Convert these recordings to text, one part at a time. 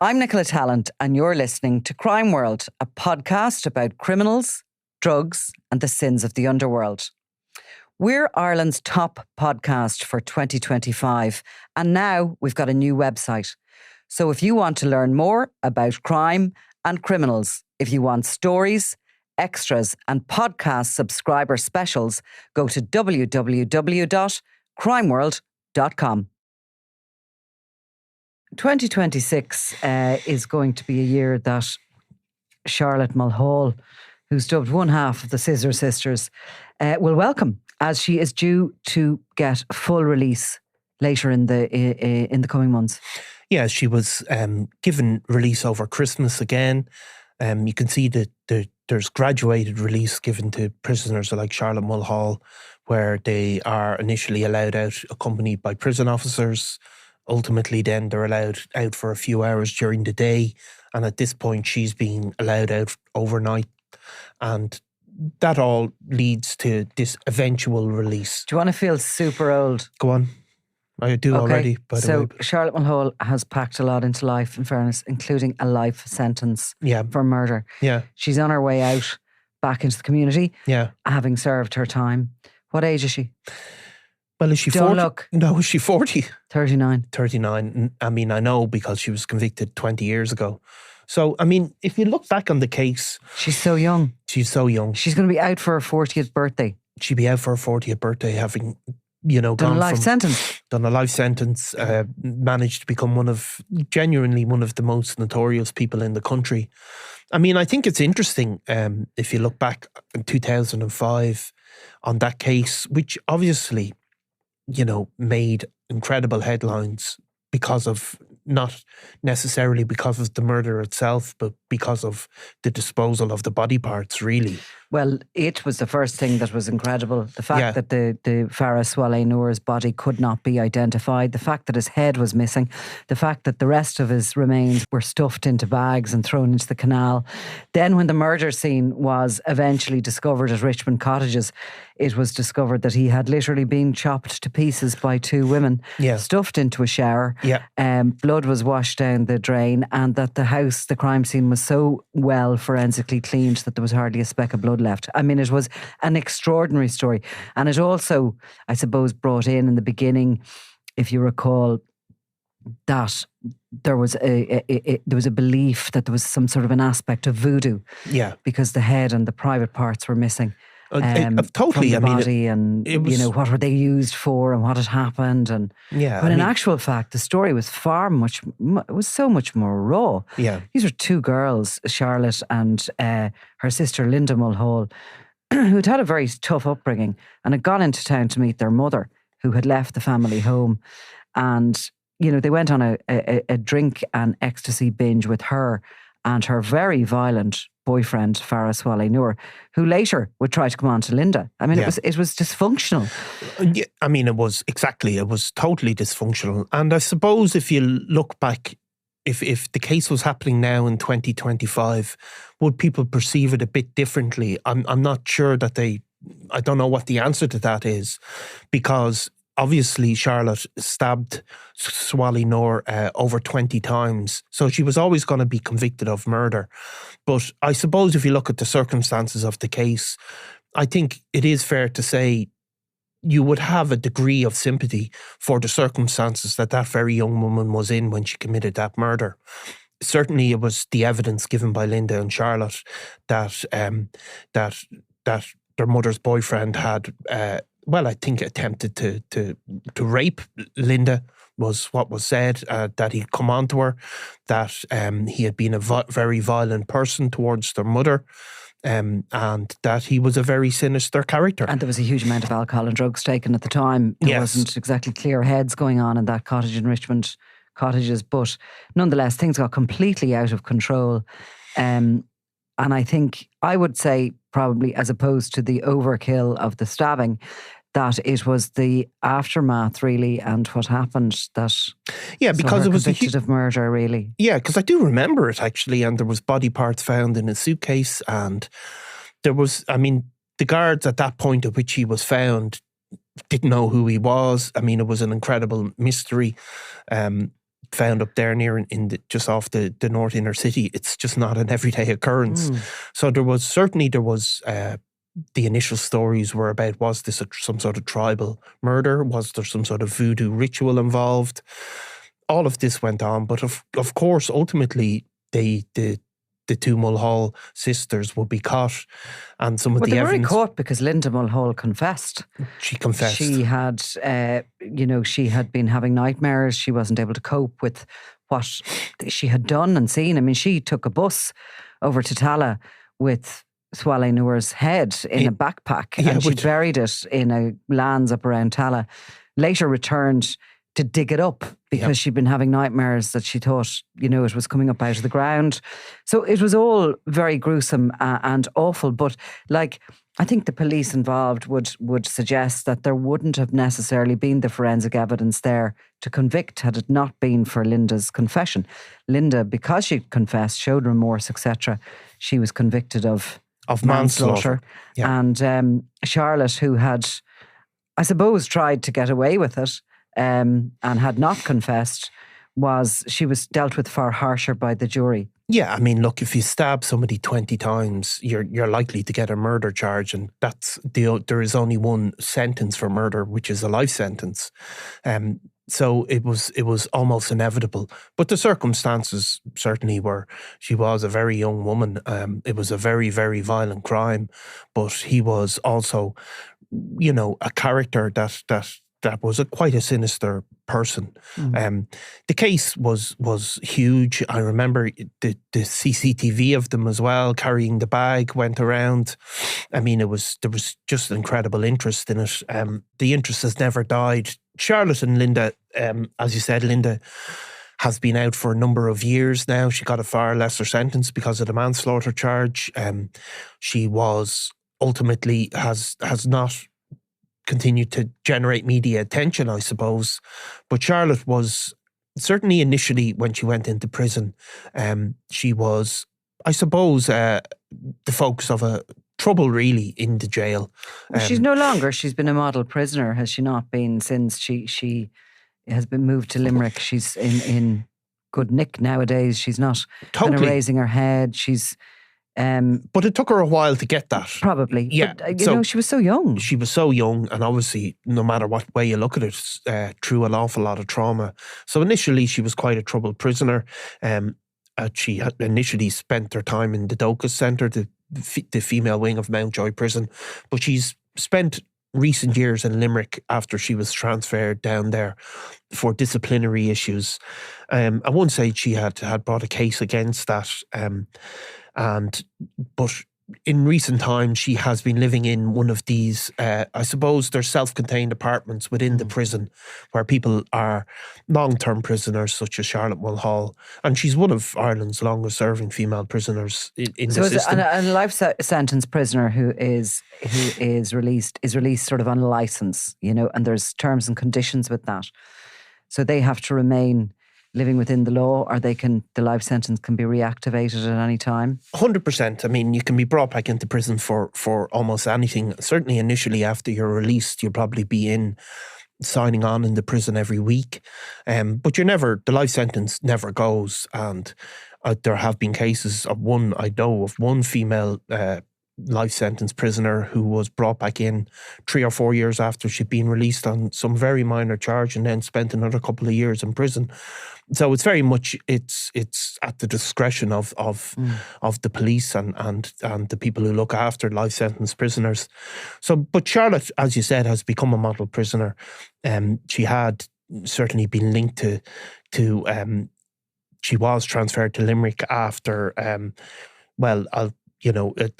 I'm Nicola Talent, and you're listening to Crime World, a podcast about criminals, drugs, and the sins of the underworld. We're Ireland's top podcast for 2025, and now we've got a new website. So if you want to learn more about crime and criminals, if you want stories, extras, and podcast subscriber specials, go to www.crimeworld.com. 2026 is going to be a year that Charlotte Mulhall, who's dubbed one half of the Scissor Sisters, will welcome, as she is due to get full release later in the coming months. Yeah, she was given release over Christmas again. You can see that there's graduated release given to prisoners like Charlotte Mulhall, where they are initially allowed out accompanied by prison officers. Ultimately, then they're allowed out for a few hours during the day. And at this point, she's being allowed out overnight. And that all leads to this eventual release. Do you want to feel super old? Go on. I do already, by the way. So Charlotte Mulhall has packed a lot into life, in fairness, including a life sentence for murder. Yeah. She's on her way out back into the community, having served her time. What age is she? Well, is she 40? Don't look. No, is she 40? 39. 39. I mean, I know because she was convicted 20 years ago. So, I mean, if you look back on the case... She's so young. She's so young. She's going to be out for her 40th birthday. She'd be out for her 40th birthday having, done a life sentence. Done a life sentence, managed to become genuinely one of the most notorious people in the country. I mean, I think it's interesting if you look back in 2005 on that case, which obviously... made incredible headlines because of, not necessarily because of the murder itself, but because of the disposal of the body parts, really. Well, it was the first thing that was incredible. The fact that the Farah Swaleh Noor's body could not be identified, the fact that his head was missing, the fact that the rest of his remains were stuffed into bags and thrown into the canal. Then when the murder scene was eventually discovered at Richmond Cottages, it was discovered that he had literally been chopped to pieces by two women, stuffed into a shower. Blood was washed down the drain, and that the crime scene was so well forensically cleaned that there was hardly a speck of blood left. I mean, it was an extraordinary story. And it also, I suppose, brought in the beginning, if you recall, that there was a belief that there was some sort of an aspect of voodoo. Yeah. Because the head and the private parts were missing. Totally. From the body, and what were they used for, and what had happened, and but in actual fact, the story was it was so much more raw. Yeah, these were two girls, Charlotte and her sister Linda Mulhall, who'd had a very tough upbringing and had gone into town to meet their mother, who had left the family home, and they went on a drink and ecstasy binge with her and her very violent boyfriend, Farah Swaleh Noor, who later would try to come on to Linda. I mean, it was dysfunctional. Yeah, I mean, it was totally dysfunctional. And I suppose if you look back, if the case was happening now in 2025, would people perceive it a bit differently? I'm not sure that I don't know what the answer to that is, because obviously, Charlotte stabbed Swaleh Noor over 20 times. So she was always going to be convicted of murder. But I suppose if you look at the circumstances of the case, I think it is fair to say you would have a degree of sympathy for the circumstances that very young woman was in when she committed that murder. Certainly, it was the evidence given by Linda and Charlotte that their mother's boyfriend had... I think attempted to rape Linda was what was said, that he'd come on to her, that he had been a very violent person towards their mother, and that he was a very sinister character. And there was a huge amount of alcohol and drugs taken at the time. There wasn't exactly clear heads going on in that cottage in Richmond Cottages, but nonetheless, things got completely out of control. And I think, I would say, probably as opposed to the overkill of the stabbing, that it was the aftermath, really, and what happened that because it was convicted of murder, really. Yeah, because I do remember it, actually, and there was body parts found in a suitcase, and there was, I mean, the guards at that point at which he was found didn't know who he was. I mean, it was an incredible mystery. found up there near just off the north inner city. It's just not an everyday occurrence. So there was the initial stories were about, was this some sort of tribal murder? Was there some sort of voodoo ritual involved? All of this went on, but of course, ultimately, the two Mulhall sisters would be caught, and some of the evidence. They were caught because Linda Mulhall confessed. She confessed. She had, she had been having nightmares. She wasn't able to cope with what she had done and seen. I mean, she took a bus over to Tala with Swale Noor's head in a backpack, and she buried it in a lands up around Tala. Later returned to dig it up because she'd been having nightmares that she thought, it was coming up out of the ground. So it was all very gruesome and awful. But I think the police involved would suggest that there wouldn't have necessarily been the forensic evidence there to convict had it not been for Linda's confession. Linda, because she confessed, showed remorse, etc., she was convicted of manslaughter. Yeah. And Charlotte, who had, I suppose, tried to get away with it, and had not confessed, she was dealt with far harsher by the jury. Yeah, I mean, look, if you stab somebody 20 times, you're likely to get a murder charge, and there is only one sentence for murder, which is a life sentence. So it was almost inevitable. But the circumstances certainly were. She was a very young woman. It was a very, very violent crime, but he was also, a character that was quite a sinister person. The case was huge. I remember the CCTV of them as well, carrying the bag, went around. I mean, there was just incredible interest in it. The interest has never died. Charlotte and Linda, as you said, Linda has been out for a number of years now. She got a far lesser sentence because of the manslaughter charge. She was ultimately has not continued to generate media attention, I suppose. But Charlotte was certainly initially, when she went into prison, she was, I suppose, the focus of a trouble really in the jail. She's no longer. She's been a model prisoner, has she not been, since she has been moved to Limerick. She's in good nick nowadays. She's not totally kind of raising her head. She's but it took her a while to get that. Probably. Yeah. But, she was so young. She was so young, and obviously, no matter what way you look at it, through an awful lot of trauma. So initially, she was quite a troubled prisoner. She had initially spent her time in the Docus Centre, the female wing of Mountjoy Prison. But she's spent recent years in Limerick after she was transferred down there for disciplinary issues. At one stage, she had brought a case against that. But in recent times, she has been living in one of these, I suppose they're self-contained apartments within the prison where people are long-term prisoners, such as Charlotte Mulhall. And she's one of Ireland's longest-serving female prisoners in the system. So a life sentence prisoner who is released sort of on license, and there's terms and conditions with that. So they have to remain living within the law, or the life sentence can be reactivated at any time? 100%. I mean, you can be brought back into prison for almost anything. Certainly initially after you're released, you'll probably be signing on in the prison every week. But the life sentence never goes. And there have been cases of one female life sentence prisoner who was brought back in 3 or 4 years after she'd been released on some very minor charge, and then spent another couple of years in prison. So it's very much it's at the discretion of the police and the people who look after life sentence prisoners. So, but Charlotte, as you said, has become a model prisoner. She had certainly been linked to she was transferred to Limerick after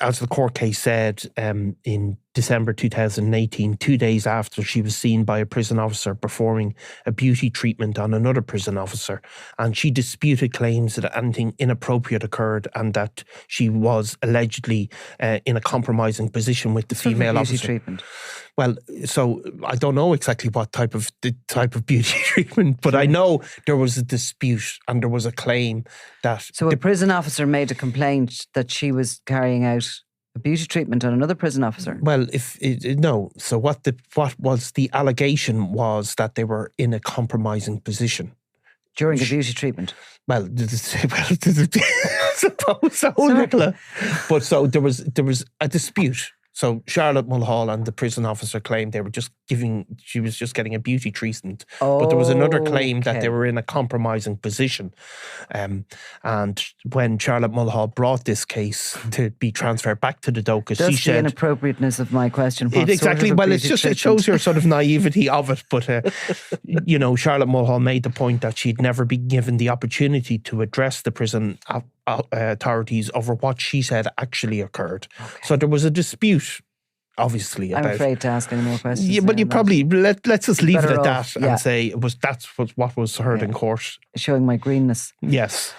as the court case said, in December 2018, 2 days after she was seen by a prison officer performing a beauty treatment on another prison officer, and she disputed claims that anything inappropriate occurred and that she was allegedly in a compromising position with the female beauty officer. Treatment. Well, so I don't know exactly what type of beauty treatment, but I know there was a dispute and there was a claim that... So a prison officer made a complaint that she was carrying out a beauty treatment on another prison officer? Well, So what was the allegation was that they were in a compromising position. During a beauty treatment. Well, I suppose so, Nicola. But so there was a dispute. So Charlotte Mulhall and the prison officer claimed she was just getting a beauty treatment. But there was another claim that they were in a compromising position. And when Charlotte Mulhall brought this case to be transferred back to the DOCA, she said... the inappropriateness of my question. Exactly. Well, it shows your sort of naivety of it. But, Charlotte Mulhall made the point that she'd never been given the opportunity to address the prison authorities over what she said actually occurred. Okay. So there was a dispute, obviously. I'm afraid to ask any more questions. Yeah, but you probably let's just leave it at that and say that's what was heard in court. Showing my greenness. Yes.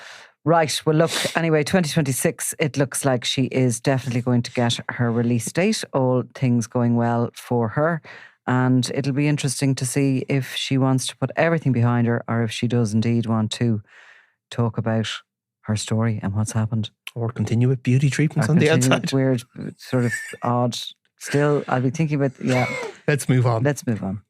Right. Well, look, anyway, 2026, it looks like she is definitely going to get her release date, all things going well for her. And it'll be interesting to see if she wants to put everything behind her or if she does indeed want to talk about her story and what's happened. Or continue with beauty treatments on the outside. Weird, sort of odd. Still, I'll be thinking about, Let's move on. Let's move on.